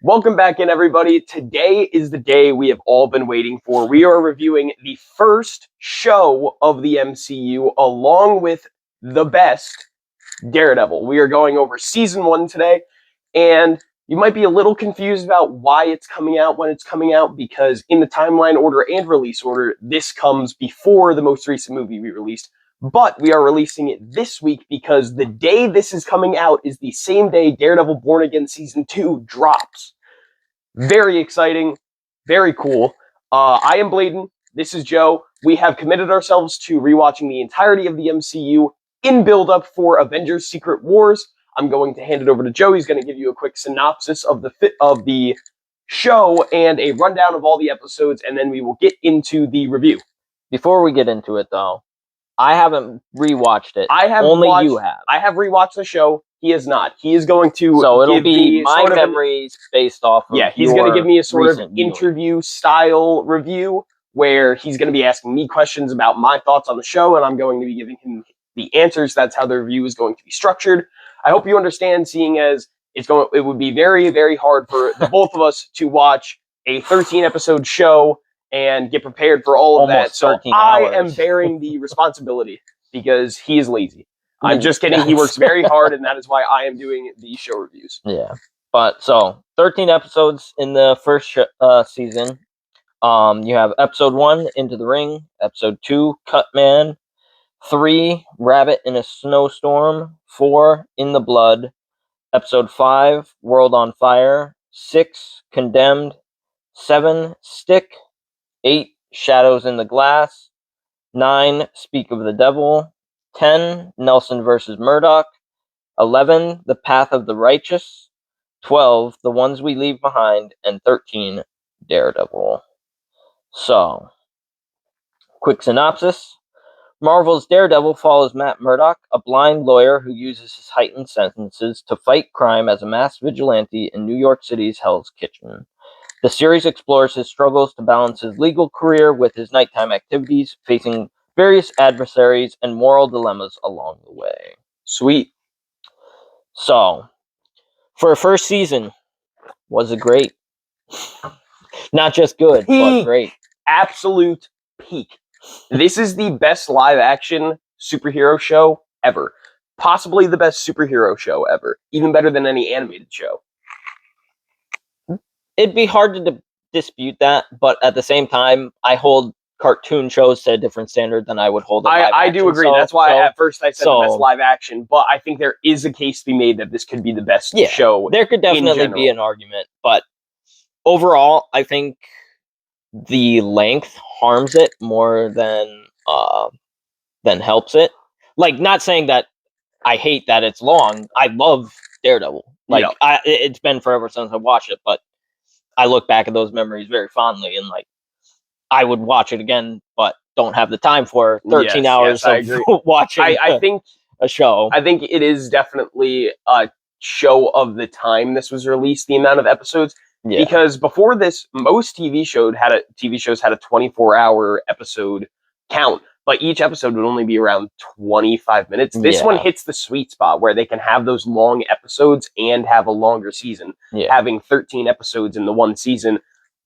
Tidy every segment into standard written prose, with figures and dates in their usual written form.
Welcome back in, everybody. Today is the day we have all been waiting for. We are reviewing the first show of the MCU along with the best, Daredevil. We are going over season 1 today, and you might be a little confused about why it's coming out when it's coming out, because in the timeline order and release order, this comes before the most recent movie we released. But we are releasing it this week because the day this is coming out is the same day Daredevil Born Again Season 2 drops. Very exciting. Very cool. I am Bladen. This is Joe. We have committed ourselves to rewatching the entirety of the MCU in build-up for Avengers Secret Wars. I'm going to hand it over to Joe. He's going to give you a quick synopsis of the show and a rundown of all the episodes, and then we will get into the review. Before we get into it, though, I haven't rewatched it. You have. I have rewatched the show. He is not. He is going to. So it'll be my memories based off of. Yeah, he's going to give me a sort of interview style review where he's going to be asking me questions about my thoughts on the show, and I'm going to be giving him the answers. That's how the review is going to be structured. I hope you understand, seeing as it would be very, very hard for the both of us to watch a 13-episode show and get prepared for all of that. So I am bearing the responsibility because he is lazy. I'm just kidding. He works very hard, and that is why I am doing the show reviews. Yeah. But so 13 episodes in the first season. You have episode 1, Into the Ring. Episode 2, Cut Man. 3, Rabbit in a Snowstorm. 4, In the Blood. Episode 5, World on Fire. 6, Condemned. 7, Stick. 8, Shadows in the Glass. 9, Speak of the Devil. 10, Nelson vs. Murdoch. 11, The Path of the Righteous. 12, The Ones We Leave Behind. And 13, Daredevil. So, quick synopsis. Marvel's Daredevil follows Matt Murdock, a blind lawyer who uses his heightened sentences to fight crime as a masked vigilante in New York City's Hell's Kitchen. The series explores his struggles to balance his legal career with his nighttime activities, facing various adversaries and moral dilemmas along the way. Sweet. So, for a first season, was it great? Not just good, but great. Absolute peak. This is the best live-action superhero show ever. Possibly the best superhero show ever. Even better than any animated show. It'd be hard to dispute that, but at the same time, I hold cartoon shows to a different standard than I would hold a live action. I do agree. That's why at first I said the best live action, but I think there is a case to be made that this could be the best show. There could definitely be an argument, but overall, I think the length harms it more than helps it. Like, not saying that I hate that it's long. I love Daredevil. Like, it's been forever since I watched it, but I look back at those memories very fondly, and like, I would watch it again, but don't have the time for 13 hours of watching I think a show. I think it is definitely a show of the time this was released, the amount of episodes. Yeah. Because before this, most TV shows had a 24-hour episode count, but each episode would only be around 25 minutes. This one hits the sweet spot where they can have those long episodes and have a longer season, having 13 episodes in the one season,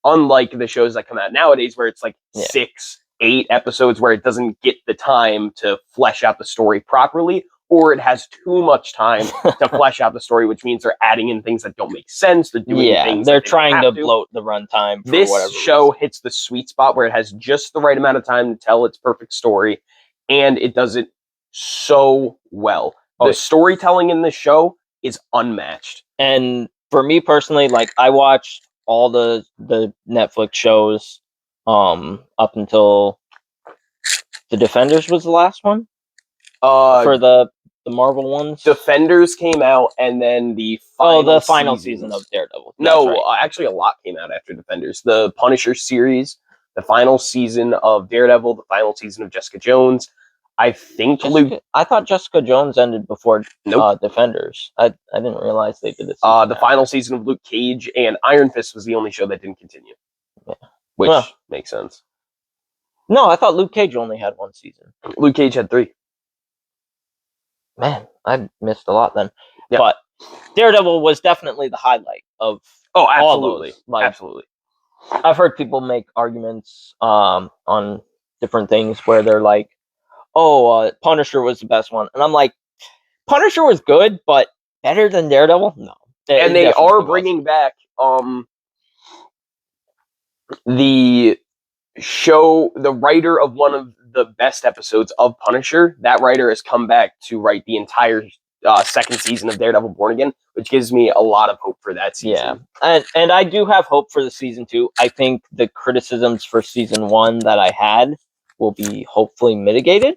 unlike the shows that come out nowadays where it's like 6, 8 episodes where it doesn't get the time to flesh out the story properly, or it has too much time to flesh out the story, which means they're adding in things that don't make sense. They're doing things they're trying to bloat the runtime. This show hits the sweet spot where it has just the right amount of time to tell its perfect story, and it does it so well. The storytelling in this show is unmatched. And for me personally, like, I watched all the Netflix shows up until The Defenders was the last one. For the Marvel ones, Defenders came out, and then the final season of Daredevil. Actually, a lot came out after Defenders. The Punisher series, the final season of Daredevil, the final season of Jessica Jones. I think I thought Jessica Jones ended before Defenders. I didn't realize they did this. The final season of Luke Cage and Iron Fist was the only show that didn't continue. Yeah. Which makes sense. No, I thought Luke Cage only had one season. Luke Cage had 3. Man, I missed a lot then. Yeah. But Daredevil was definitely the highlight. of Oh, all absolutely. those. Like, Absolutely. I've heard people make arguments on different things where they're like, "Oh, Punisher was the best one," and I'm like, Punisher was good, but better than Daredevil? No, And it they are definitely bringing wasn't. back the show, the writer of one of the best episodes of Punisher. That writer has come back to write the entire second season of Daredevil Born Again, which gives me a lot of hope for that season. Yeah, and I do have hope for the season 2. I think the criticisms for season 1 that I had will be hopefully mitigated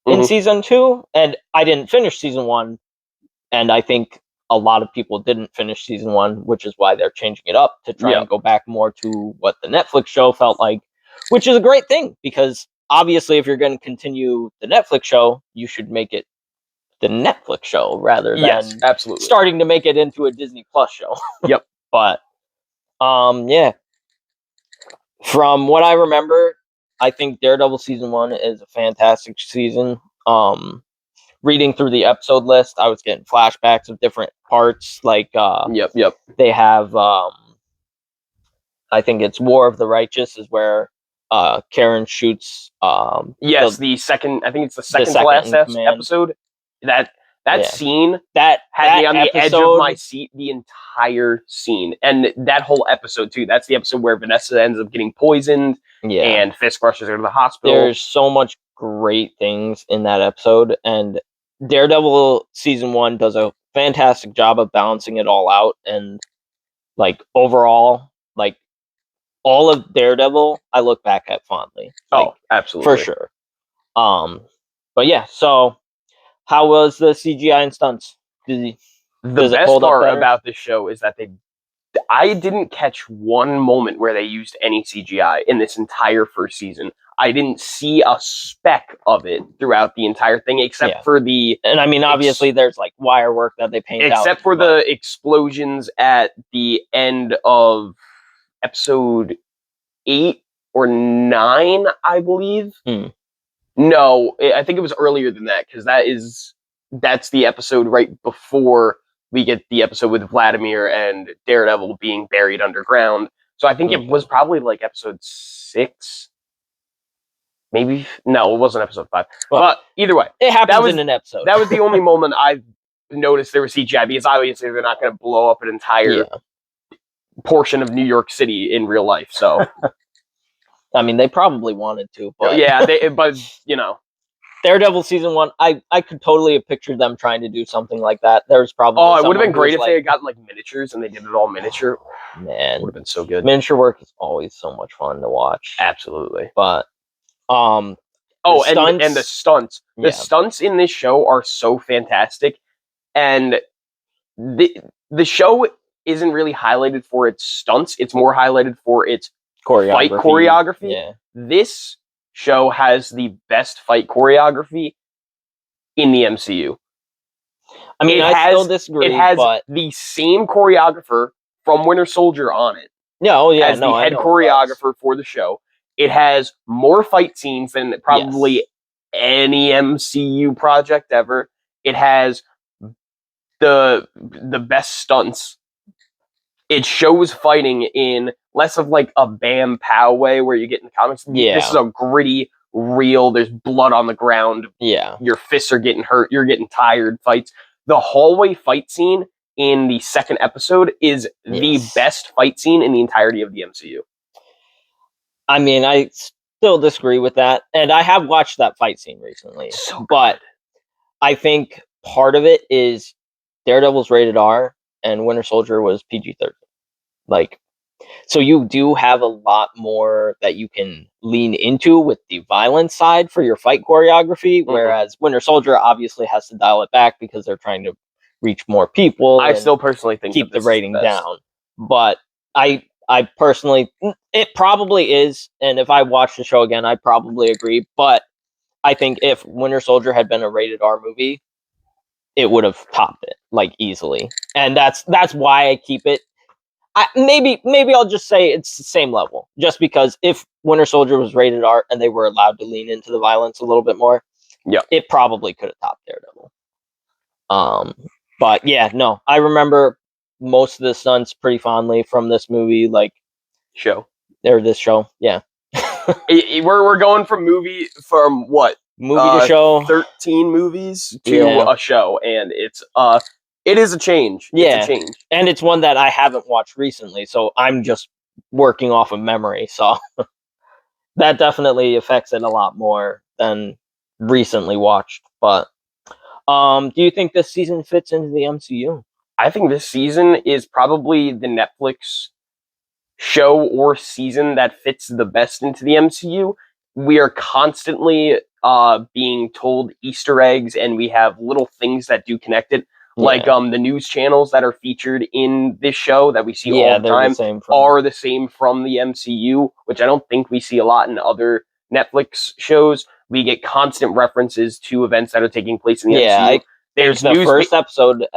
in Mhm. season 2. And I didn't finish season 1, and I think a lot of people didn't finish season 1, which is why they're changing it up to try Yeah. and go back more to what the Netflix show felt like, which is a great thing because obviously if you're going to continue the Netflix show, you should make it the Netflix show rather Yes, than absolutely. starting to make it into a Disney Plus show. Yep. But yeah. From what I remember, I think Daredevil season 1 is a fantastic season. Reading through the episode list, I was getting flashbacks of different parts. Like Yep. they have, I think it's War of the Righteous is where Karen shoots Yes, the second. I think it's the the second to second last in command. episode. That Yeah. scene That had me on the edge of episode, my seat the entire scene, and that whole episode too. That's the episode where Vanessa ends up getting poisoned, yeah. and Fisk rushes her to the hospital. There's so much great things in that episode, and Daredevil season 1 does a fantastic job of balancing it all out. And like overall, like all of Daredevil, I look back at fondly. Like, Oh, absolutely, for sure. But yeah. So, how was the CGI and stunts? The Does it best hold up part better? about this show is that I didn't catch one moment where they used any CGI in this entire first season. I didn't see a speck of it throughout the entire thing, except for the. And I mean, obviously, there's like wire work that they paint out. Except for the explosions at the end of episode 8 or 9, I believe. No, I think it was earlier than that, because that's the episode right before we get the episode with Vladimir and Daredevil being buried underground. So I think it was probably like episode 6. Maybe no, it wasn't episode 5. Well, but either way, it happens in an episode. That was the only moment I've noticed there was CGI, because obviously they're not going to blow up an entire portion of New York City in real life. So I mean, they probably wanted to, but yeah, but you know, Daredevil season 1, I could totally have pictured them trying to do something like that. There's probably it would have been great if they had gotten like miniatures and they did it all miniature. Man, would have been so good. Miniature work is always so much fun to watch. Absolutely. But and the stunts. The stunts in this show are so fantastic, and the show isn't really highlighted for its stunts. It's more highlighted for its fight choreography. Yeah. This show has the best fight choreography in the MCU. I mean, I still disagree. It has but the same choreographer from Winter Soldier on it. As the head choreographer for the show. It has more fight scenes than probably any MCU project ever. It has the best stunts. It shows fighting in less of like a bam pow way where you get in the comics. Yeah. This is a gritty, real, there's blood on the ground. Yeah. Your fists are getting hurt. You're getting tired fights. The hallway fight scene in the second episode is the best fight scene in the entirety of the MCU. I mean, I still disagree with that. And I have watched that fight scene recently. But I think part of it is Daredevil's rated R and Winter Soldier was PG-13. Like, so you do have a lot more that you can lean into with the violence side for your fight choreography, whereas Winter Soldier obviously has to dial it back because they're trying to reach more people. I still personally think keep the rating down. But I personally, it probably is, and if I watch the show again, I'd probably agree. But I think if Winter Soldier had been a rated R movie, it would have topped it like easily, and that's why I keep it. Maybe I'll just say it's the same level, just because if Winter Soldier was rated R and they were allowed to lean into the violence a little bit more, it probably could have topped Daredevil. But yeah, no, I remember most of the stunts pretty fondly from this movie, like Show. or this show. Yeah, We're going from what movie to show. 13 movies to Yeah. a show, and it is a change. Yeah. It's a change. And it's one that I haven't watched recently, so I'm just working off of memory. So that definitely affects it a lot more than recently watched. But do you think this season fits into the MCU? I think this season is probably the Netflix show or season that fits the best into the MCU. We are constantly being told Easter eggs, and we have little things that do connect it. Like the news channels that are featured in this show that we see all the time are the same from the MCU, which I don't think we see a lot in other Netflix shows. We get constant references to events that are taking place in the MCU. There's the first episode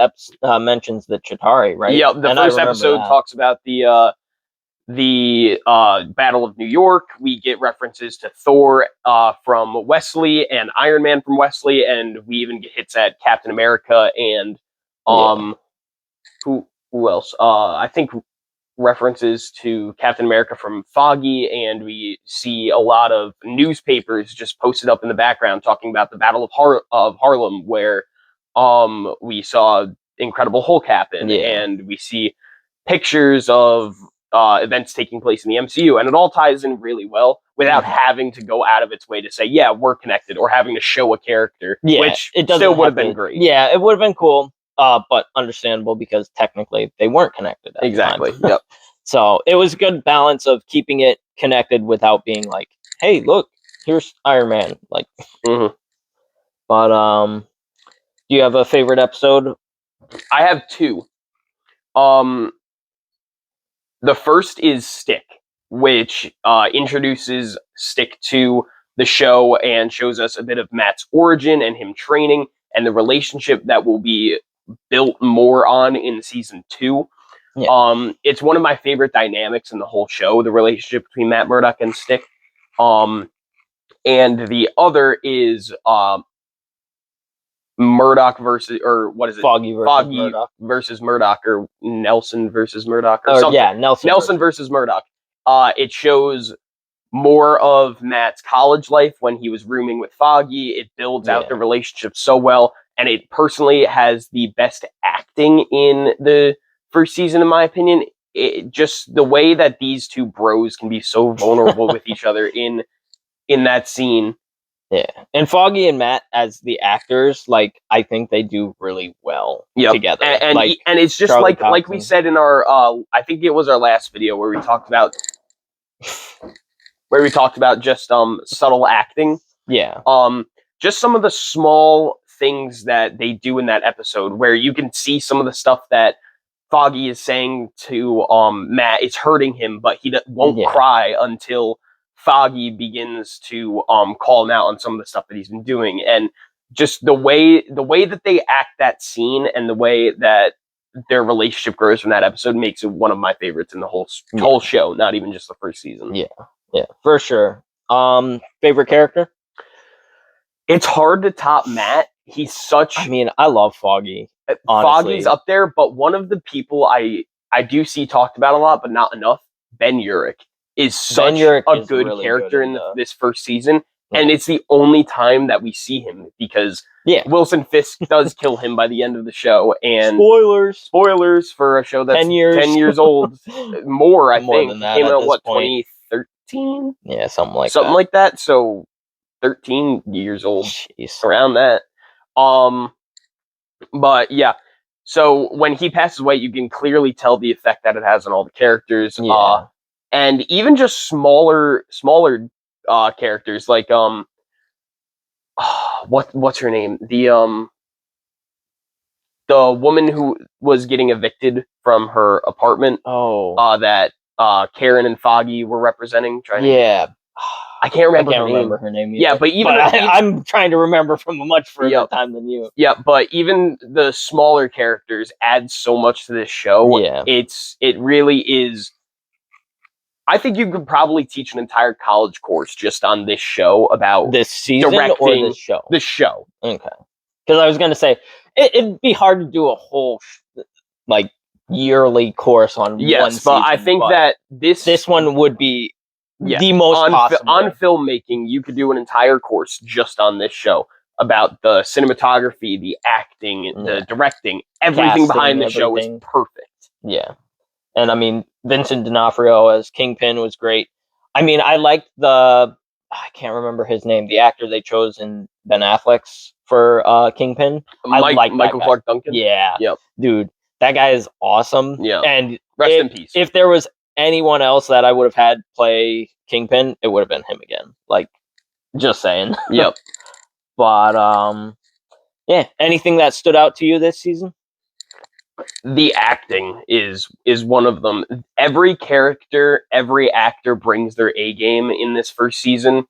mentions the Chitauri, right? Yeah, the first episode talks about the Battle of New York. We get references to Thor from Wesley and Iron Man from Wesley, and we even get hits at Captain America and who else? I think references to Captain America from Foggy, and we see a lot of newspapers just posted up in the background talking about the Battle of Harlem, where we saw Incredible Hulk happen, and we see pictures of events taking place in the MCU, and it all ties in really well without having to go out of its way to say, yeah, we're connected, or having to show a character, which it still would have been great. Yeah, it would have been cool, but understandable because technically they weren't connected at the time. Yep. So it was a good balance of keeping it connected without being like, hey, look, here's Iron Man. Like, But do you have a favorite episode? I have two. The first is Stick, which introduces Stick to the show and shows us a bit of Matt's origin and him training and the relationship that will be built more on in season 2. Yeah. It's one of my favorite dynamics in the whole show, the relationship between Matt Murdock and Stick. And the other is Murdock versus, or what is it? Foggy versus Murdock, or Nelson versus Murdock, or something. Yeah, Nelson versus Murdock. It shows more of Matt's college life when he was rooming with Foggy. It builds out the relationship so well, and it personally has the best acting in the first season, in my opinion. Just the way that these two bros can be so vulnerable with each other in that scene. Yeah, and Foggy and Matt as the actors, like, I think they do really well together. And it's just Charlie like we said in our I think it was our last video where we talked about just subtle acting. Yeah. Just some of the small things that they do in that episode where you can see some of the stuff that Foggy is saying to Matt. It's hurting him, but he won't cry until Foggy begins to call him out on some of the stuff that he's been doing, and just the way that they act that scene and the way that their relationship grows from that episode makes it one of my favorites in the whole show, not even just the first season. Yeah, for sure. Favorite character? It's hard to top Matt. He's such. I mean, I love Foggy. Honestly. Foggy's up there, but one of the people I do see talked about a lot, but not enough. Ben Urich is such a good really character in this first season, and it's the only time that we see him because Wilson Fisk does kill him by the end of the show. And spoilers for a show that's 10 years old, more I think. Than that, came out 2013? Yeah, something like that. So 13 years old. Jeez. Around that. But yeah. So when he passes away, you can clearly tell the effect that it has on all the characters. Yeah. And even just smaller characters like what's her name? The woman who was getting evicted from her apartment. That Karen and Foggy were representing. I can't remember her name. Either. Yeah, but I'm trying to remember from a much further time than you. Yeah, but even the smaller characters add so much to this show. Yeah, it really is. I think you could probably teach an entire college course just on this show about this season or this show. The show. Okay, because I was going to say it'd be hard to do a whole yearly course on one Yes, season. but I think that this one would be the most on possible. on filmmaking, you could do an entire course just on this show about the cinematography, the acting, the directing, everything Casting, behind the show is perfect. Yeah. And I mean, Vincent D'Onofrio as Kingpin was great. I mean, I liked I can't remember his name, the actor they chose in Ben Affleck's for Kingpin. I like Michael Clark Duncan. Yeah. Yep. Dude, that guy is awesome. Yeah. And rest in peace. If there was anyone else that I would have had play Kingpin, it would have been him again. Like, just saying. Yep. But yeah, anything that stood out to you this season? The acting is one of them. Every character, every actor brings their A game in this first season,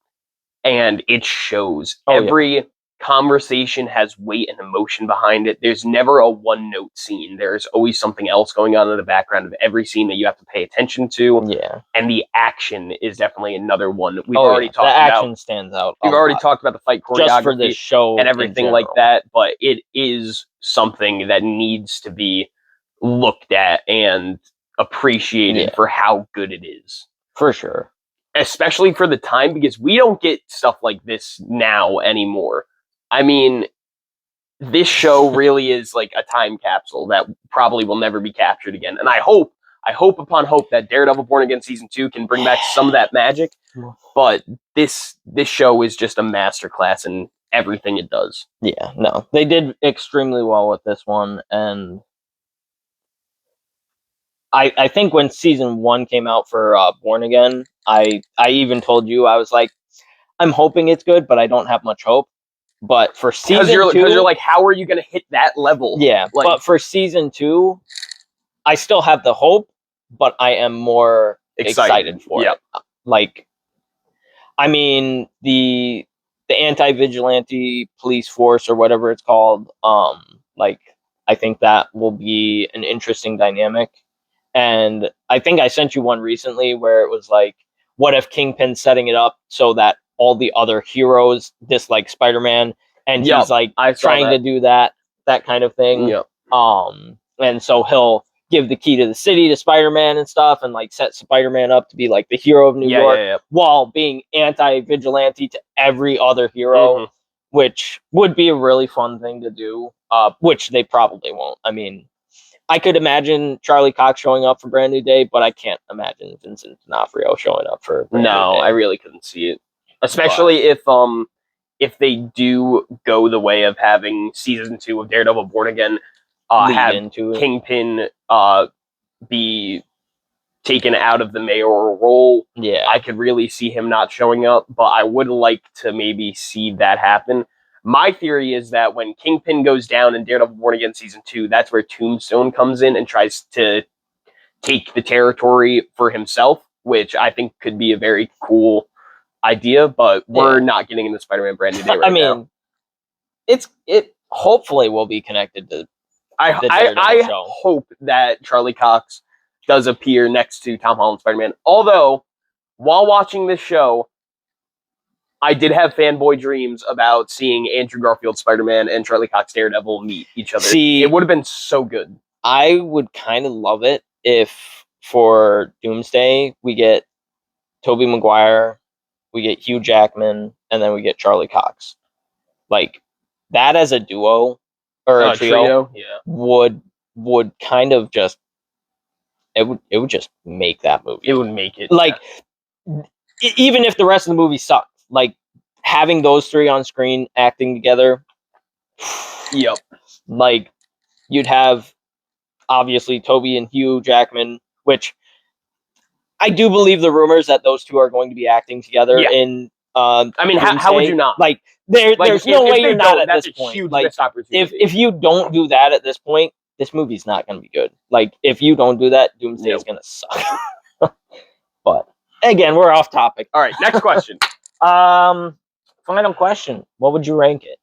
and it shows. Every conversation has weight and emotion behind it. There's never a one-note scene. There's always something else going on in the background of every scene that you have to pay attention to. Yeah. And the action is definitely another one. We've already talked about. The action stands out. We've already talked about the fight choreography just for this show and everything like that, but it is something that needs to be looked at and appreciated for how good it is. For sure. Especially for the time, because we don't get stuff like this now anymore. I mean, this show really is like a time capsule that probably will never be captured again. And I hope upon hope that Daredevil Born Again Season 2 can bring back some of that magic. But this show is just a masterclass in everything it does. Yeah, no. They did extremely well with this one, and I think when Season 1 came out for Born Again, I even told you, I was like, I'm hoping it's good, but I don't have much hope. But for Season 2... Because you're like, how are you going to hit that level? Yeah, like, but for Season 2, I still have the hope, but I am more excited for it. Like, I mean, the anti-vigilante police force, or whatever it's called, like, I think that will be an interesting dynamic. And I think I sent you one recently where it was like, what if Kingpin's setting it up so that all the other heroes dislike Spider-Man, and he's like trying to do that kind of thing. And so he'll give the key to the city to Spider-Man and stuff, and like set Spider-Man up to be like the hero of New York, while being anti-vigilante to every other hero, which would be a really fun thing to do, which they probably won't. I mean, I could imagine Charlie Cox showing up for Brand New Day, but I can't imagine Vincent D'Onofrio showing up for Brand New Day. I really couldn't see it. Especially if they do go the way of having Season 2 of Daredevil Born Again have Kingpin be taken out of the mayoral role. Yeah. I could really see him not showing up, but I would like to maybe see that happen. My theory is that when Kingpin goes down in Daredevil Born Again Season 2, that's where Tombstone comes in and tries to take the territory for himself, which I think could be a very cool idea, but we're not getting into Spider-Man Brand New Day right now. It hopefully will be connected to I hope that Charlie Cox does appear next to Tom Holland Spider-Man. Although, while watching this show, I did have fanboy dreams about seeing Andrew Garfield Spider-Man and Charlie Cox Daredevil meet each other. It would have been so good. I would kind of love it if for Doomsday we get Tobey Maguire, we get Hugh Jackman, and then we get Charlie Cox. Like, that as a duo or a trio would kind of just it would just make that movie. It would make it like even if the rest of the movie sucked, like having those three on screen acting together. Like, you'd have obviously Toby and Hugh Jackman, which I do believe the rumors that those two are going to be acting together in I mean, how would you not? Like, there's no way you're not at this point. Huge like, missed opportunity. If you don't do that at this point, this movie's not going to be good. Like, if you don't do that, Doomsday is going to suck. But again, we're off topic. All right, next question. Final question. What would you rank it?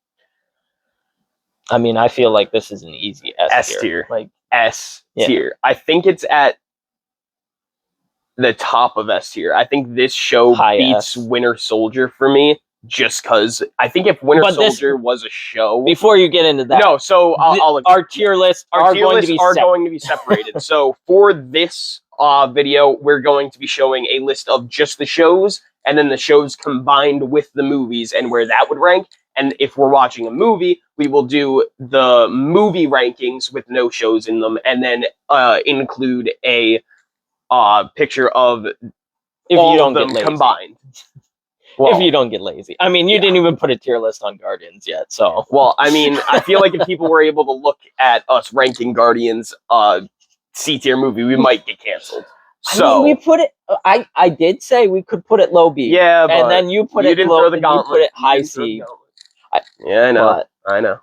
I mean, I feel like this is an easy S tier. Like, S tier. I think it's at the top of S tier. I think this show beats Winter Soldier for me. just because I think if Winter But this- Soldier was a show, Before you get into that, no. So I'll our tier lists are going to be going to be separated. So for this video, we're going to be showing a list of just the shows, and then the shows combined with the movies, and where that would rank. And if we're watching a movie, we will do the movie rankings with no shows in them, and then include a picture of if all you don't of them get lazy. combined. If you don't get lazy. I mean, you didn't even put a tier list on Guardians yet, so. Well, I mean, I feel like if people were able to look at us ranking Guardians C tier movie, we might get canceled. So I mean, we put it. I did say we could put it low B. Yeah, but and then you put you it didn't low. throw the You gauntlet. put it You high didn't throw the C. gauntlet. Yeah, I know. I know.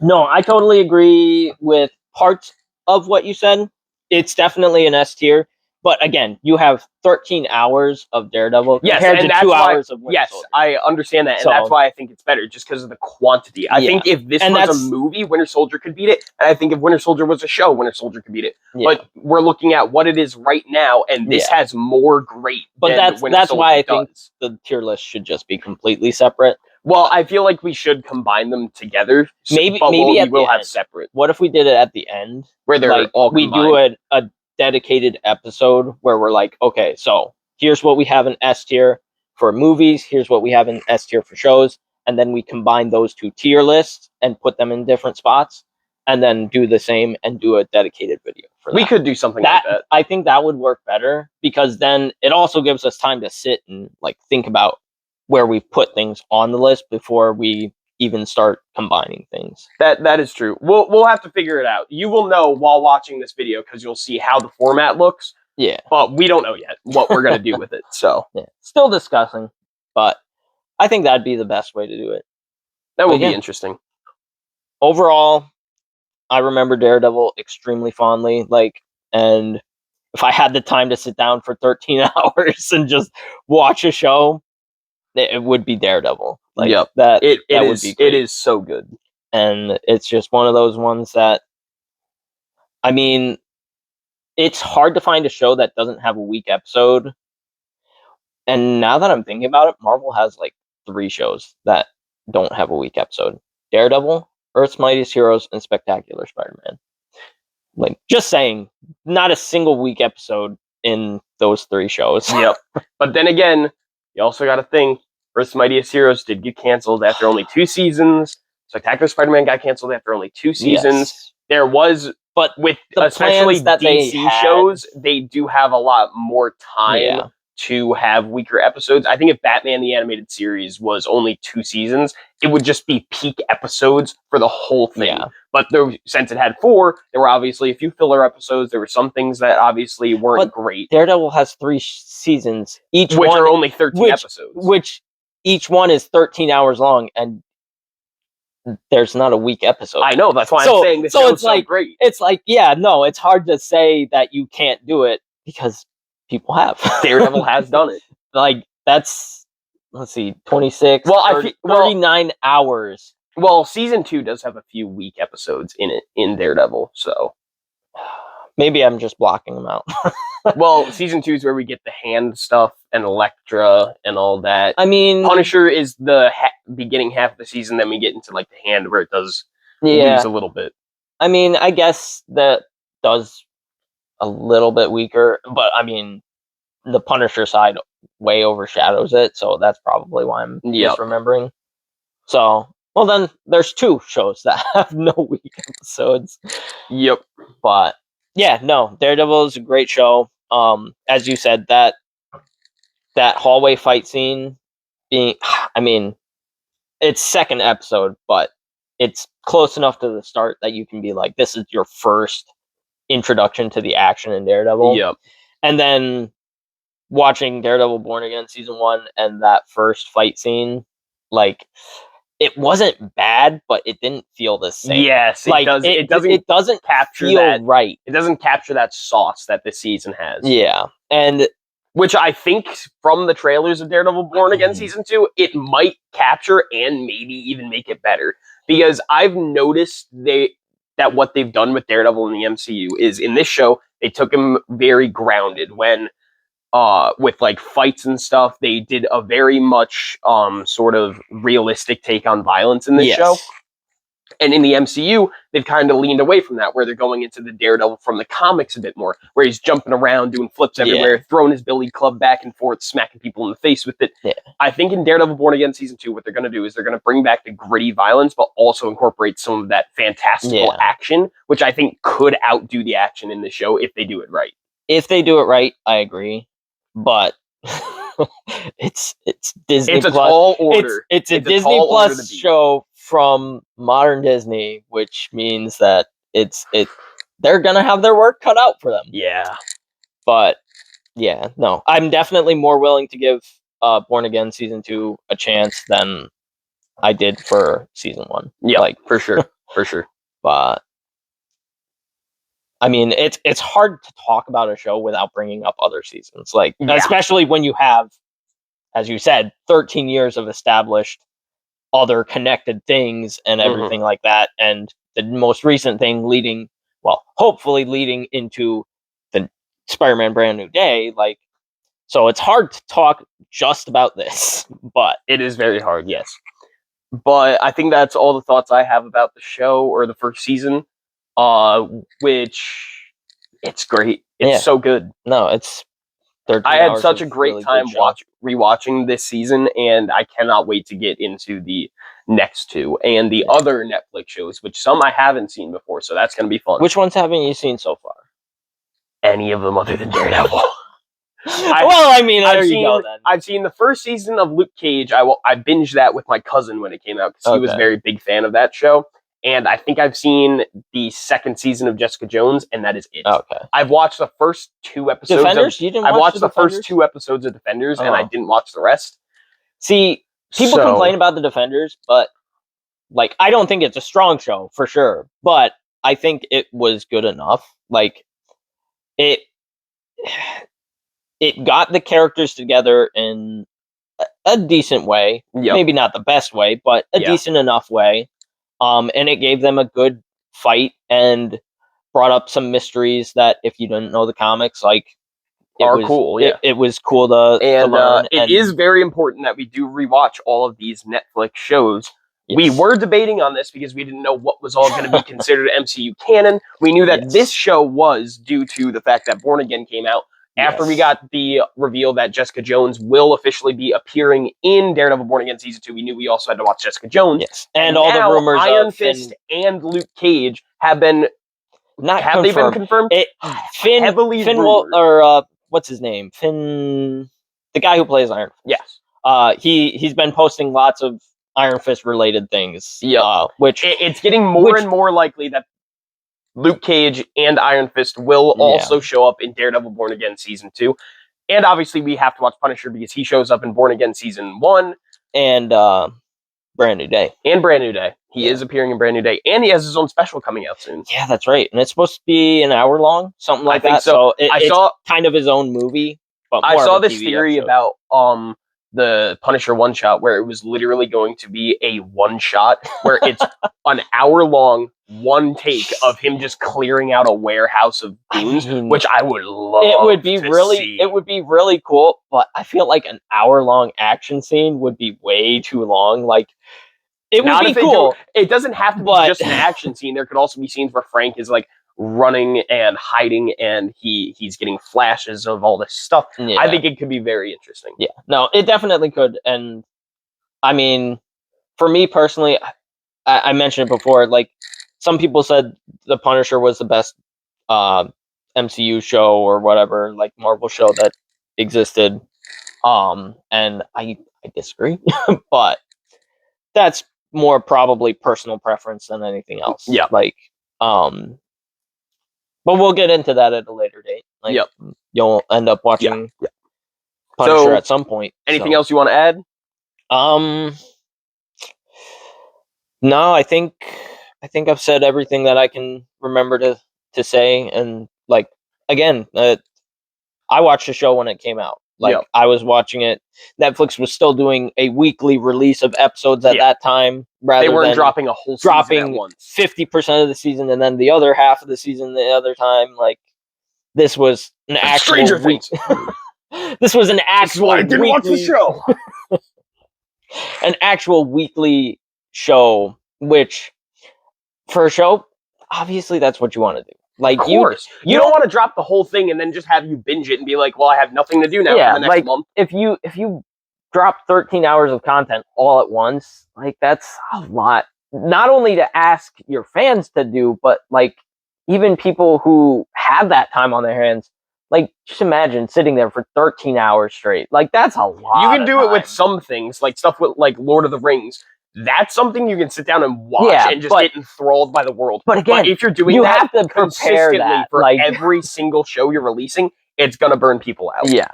No, I totally agree with parts of what you said. It's definitely an S tier. But again, you have 13 hours of Daredevil compared to 2 hours of Winter Soldier. I understand that, and So- that's why I think it's better, just because of the quantity. I think if this And was that's- a movie, Winter Soldier could beat it, and I think if Winter Soldier was a show, Winter Soldier could beat it. Yeah. But we're looking at what it is right now, and this has more great. But than that's Winter Soldier why I think does. the tier list should just be completely separate. Well, I feel like we should combine them together. Maybe but maybe we at will the have end. separate What if we did it at the end? where they're Like all we combined. do a dedicated episode where we're like, okay, so here's what we have in S tier for movies, here's what we have in S tier for shows, and then we combine those two tier lists and put them in different spots, and then do the same and do a dedicated video for that. We could do something like that. I think that would work better, because then it also gives us time to sit and like think about where we put things on the list before we even start combining things. That is true. We'll have to figure it out. You will know while watching this video, because you'll see how the format looks. Yeah. But we don't know yet what we're gonna do with it. So Yeah. Still discussing, but I think that'd be the best way to do it. that will yeah. be interesting. Overall, I remember Daredevil extremely fondly. And if I had the time to sit down for 13 hours and just watch a show, it would be Daredevil. Yep. That It would is be great. it is so good. And it's just one of those ones that, I mean, it's hard to find a show that doesn't have a weak episode. And now that I'm thinking about it, Marvel has like 3 shows that don't have a weak episode: Daredevil, Earth's Mightiest Heroes, and Spectacular Spider-Man. Like, just saying, not a single weak episode in those 3 shows. Yep. But then again, you also got to think Earth's Mightiest Heroes did get canceled after only 2 seasons. Spectacular Spider-Man got canceled after only 2 seasons. Yes. There was, But with the especially plans that they DC had- shows, they do have a lot more time to have weaker episodes. I think if Batman the Animated Series was only 2 seasons, it would just be peak episodes for the whole thing. Yeah. But since it had 4, there were obviously a few filler episodes. There were some things that obviously weren't great, Daredevil has 3 seasons, which are only 13 episodes. Which each one is 13 hours long, and there's not a weak episode. I know, that's why So- I'm saying this so show's it's so like- great. It's like, yeah, no, it's hard to say that you can't do it because people have. Daredevil has done it. Like, that's, let's see, 26, Well, 39 hours. Well, season 2 does have a few weak episodes in it, in Daredevil, so. Maybe I'm just blocking them out. Well, season 2 is where we get the hand stuff and Elektra and all that. I mean, Punisher is the beginning half of the season, then we get into like the hand where it does yeah. lose a little bit. I mean, I guess that does a little bit weaker, but I mean, the Punisher side way overshadows it, so that's probably why I'm misremembering. So, well, then there's 2 shows that have no weak episodes. Yep. But yeah, no, Daredevil is a great show. As you said, that hallway fight scene being, I mean, it's second episode, but it's close enough to the start that you can be like, this is your first introduction to the action in Daredevil. Yep. And then watching Daredevil Born Again season 1 and that first fight scene, like, it wasn't bad, but it didn't feel the same. Yes, like, it doesn't capture feel that right. It doesn't capture that sauce that this season has. Yeah. And which I think from the trailers of Daredevil Born Again season 2, it might capture and maybe even make it better. Because I've noticed that what they've done with Daredevil in the MCU is, in this show, they took him very grounded. When with like fights and stuff. They did a very much sort of realistic take on violence in this show. And in the MCU, they've kind of leaned away from that, where they're going into the Daredevil from the comics a bit more, where he's jumping around, doing flips everywhere, throwing his billy club back and forth, smacking people in the face with it. Yeah. I think in Daredevil Born Again Season 2, what they're going to do is they're going to bring back the gritty violence, but also incorporate some of that fantastical action, which I think could outdo the action in the show if they do it right. If they do it right, I agree. But it's Disney It's a Plus. tall order. It's a Disney Plus show from modern Disney, which means that they're gonna have their work cut out for them. Yeah. But yeah, no, I'm definitely more willing to give Born Again Season 2 a chance than I did for Season 1. Yeah, like for sure. For sure. But I mean, it's hard to talk about a show without bringing up other seasons, like especially when you have, as you said, 13 years of established other connected things and everything like that, and the most recent thing hopefully leading into the Spider-Man Brand New Day, like, so it's hard to talk just about this, but it is very hard, yes. But I think that's all the thoughts I have about the show or the first season, which it's great. It's so good. No, it's I had such a great time rewatching this season, and I cannot wait to get into the next two and the other Netflix shows, which some I haven't seen before, so that's going to be fun. Which ones haven't you seen so far? Any of them other than Daredevil. I've seen the first season of Luke Cage. I binged that with my cousin when it came out because he was a very big fan of that show. And I think I've seen the second season of Jessica Jones, and that is it. Okay. I've watched the first 2 episodes. Defenders? I watched the first 2 episodes of Defenders, and I didn't watch the rest. See, people complain about the Defenders, but like, I don't think it's a strong show for sure. But I think it was good enough. Like, it got the characters together in a decent way. Yep. Maybe not the best way, but a decent enough way. And it gave them a good fight and brought up some mysteries that, if you didn't know the comics, like, cool. Yeah, it was cool to learn. It is very important that we do rewatch all of these Netflix shows. Yes. We were debating on this because we didn't know what was all going to be considered MCU canon. We knew that this show was due to the fact that Born Again came out. After we got the reveal that Jessica Jones will officially be appeering in Daredevil Born Again Season 2, we knew we also had to watch Jessica Jones. Yes. And all the rumors Iron Fist and Luke Cage have been... Have they been confirmed? Finn will, what's his name? Finn... The guy who plays Iron Fist. Yes. He's been posting lots of Iron Fist related things. Yeah. Which... It's getting more and more likely that Luke Cage and Iron Fist will also show up in Daredevil Born Again Season 2. And obviously we have to watch Punisher because he shows up in Born Again Season 1. And Brand New Day. And Brand New Day. He is appearing in Brand New Day. And he has his own special coming out soon. Yeah, that's right. And it's supposed to be an hour long, something like that. So it's kind of his own movie. But I saw this theory about the Punisher one-shot where it was literally going to be a one-shot where it's an hour-long one take of him just clearing out a warehouse of goons, which I would love. It would be really cool, but I feel like an hour-long action scene would be way too long. Like, it would be cool. It doesn't have to be just an action scene. There could also be scenes where Frank is like running and hiding, and he's getting flashes of all this stuff. I think it could be very interesting. Yeah, no, it definitely could. And I mean, for me personally, I mentioned it before, like, some people said The Punisher was the best MCU show or whatever, like, Marvel show that existed. And I disagree, but that's more probably personal preference than anything else. Yeah. Like, but we'll get into that at a later date. Like, you'll end up watching Punisher at some point. Anything else you want to add? No, I think I've said everything that I can remember to say. And, like, again, I watched the show when it came out. Like, I was watching it. Netflix was still doing a weekly release of episodes at that time. Rather they weren't than dropping a whole season at once. 50% of the season and then the other half of the season the other time. Like, this was an actual Stranger Things. This was an This is why I actual didn't watch the weekly, show. an actual weekly show, which for a show, obviously that's what you want to do. Like Of course. You don't want to drop the whole thing and then just have you binge it and be like, well, I have nothing to do now for the next month. If you drop 13 hours of content all at once, like that's a lot. Not only to ask your fans to do, but like even people who have that time on their hands, like just imagine sitting there for 13 hours straight. Like that's a lot. You can do it with time. some things, like stuff with like Lord of the Rings. That's something you can sit down and watch and just get enthralled by the world. But again, if you're doing you that have to consistently that, for like, every single show you're releasing, it's gonna burn people out. Yeah.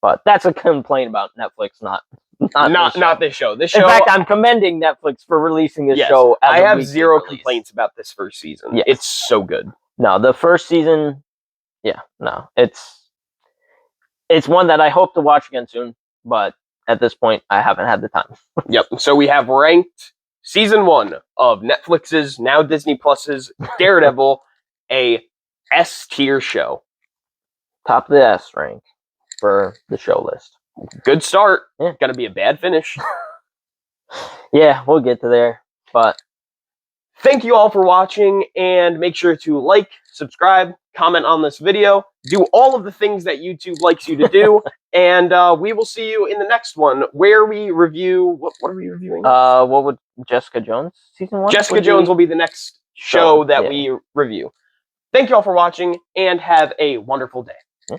But that's a complaint about Netflix, not this show. This show. In fact, I'm commending Netflix for releasing this show. I have zero complaints about this first season. Yes. It's so good. No, the first season, it's one that I hope to watch again soon. But at this point, I haven't had the time. Yep. So we have ranked season 1 of Netflix's, now Disney Plus's Daredevil, a S tier show. Top of the S rank for the show list. Good start. Yeah. Gonna be a bad finish. Yeah, we'll get to there. But thank you all for watching, and make sure to like, subscribe, comment on this video, do all of the things that YouTube likes you to do, and we will see you in the next one where we review. What are we reviewing? What would Jessica Jones season 1? Jessica Jones will be the next show that we review. Thank you all for watching, and have a wonderful day.